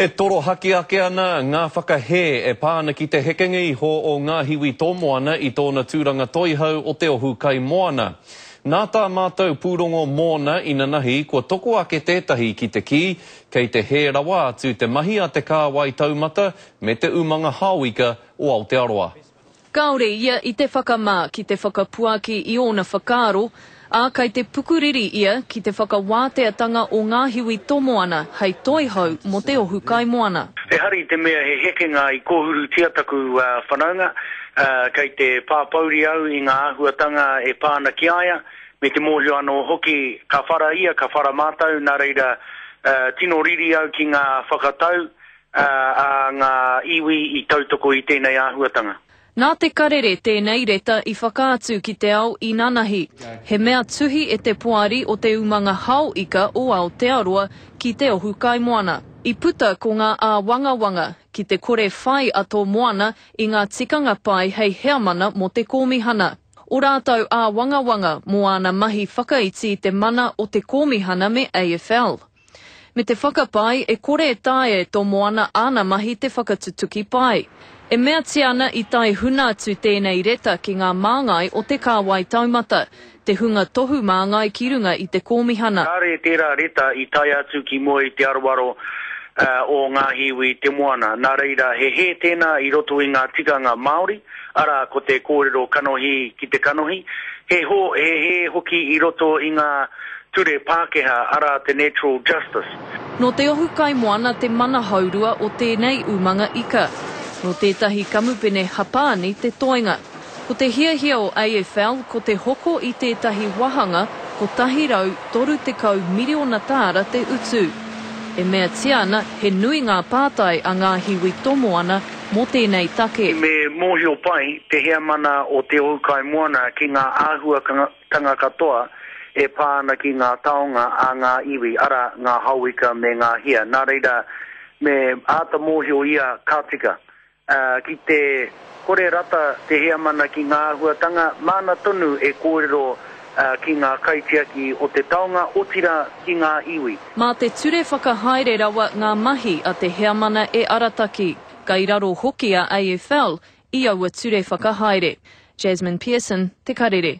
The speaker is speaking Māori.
E toro haki ake ana ngā whakahe e pāna ki te hekengi ho o ngā hiwi tō moana I tōna tūranga toihau o te ohu kai moana. Nā tā mātou pūrongo mōna ina nahi kua toko ake tētahi ki te ki, kei te he rawa atu te mahi a te kāwai taumata me te umanga hāwika o Aotearoa. Kāore ia I te whakamā ki te whakapuaki I ōna whakaaro, a kai te pukuriri ia ki te whakawāteatanga o ngā hiwi tomoana hei toihau mo te ohu kai moana. E hari te mea he hekenga I kōhuru tiataku whanaunga, kei te pāpauri au I ngā ahuatanga e pāna ki aia, me te mōhio anō hoki ka whara ia, ka whara mātau, nā reira tino riri au ki ngā whakatau, a ngā iwi I tautoko I tēnei ahuatanga. Nā te karere tēnei reta I whakaatu ki te ao I nanahi. He mea tuhi e te poari o te umanga hauika o Aotearoa ki te ohu kai moana. I puta ko ngā wanga ki te kore whai ato moana I ngā tikanga pai hei heamana mo te kōmihana. O rātou wanga mo ana mahi whakaiti te mana o te kōmihana me AFL. Me te whakapai e kore e tae tō moana ana mahi te whakatutuki pai. E mea te ana I tai huna atu tēnei reta ki ngā māngai o te kāwai taumata, te hunga tohu māngai ki runga I te kōmihana. Kāre tērā reta I tai atu ki mua I te arawaro o ngā hiwi te moana. Nā reira he tēnā I roto I ngā tikanga Māori, ara ko te kōrero kanohi ki te kanohi. He hoki I roto I ngā ture Pākehā, ara te natural justice. No te ohu kai moana te mana haurua o tēnei umanga ika. No tētahi kamupene hapāni te toinga. Ko te hiahia o AFL, ko te hoko I tētahi wahanga, ko tahirau 30 miliona tāra te utu. E mea tiana, he nui ngā pātai a ngā hiwi tomoana mo tēnei take. Me mōhio pai, te hea mana o te ohukai moana ki ngā āhua tanga katoa, e pāna ki ngā taonga a ngā iwi, ara ngā hauika me ngā hia. Nā reira, me āta mōhio ia kātika. Ki te kore rata te hea mana ki ngā huatanga, mana tonu e kōrero ki ngā kaitiaki o te taonga otira ki ngā iwi. Mā te ture whakahaere rawa ngā mahi a te hea mana e arataki. Kai raro hoki a AFL, I aua ture whakahaere. Jasmine Pearson, Te Karere.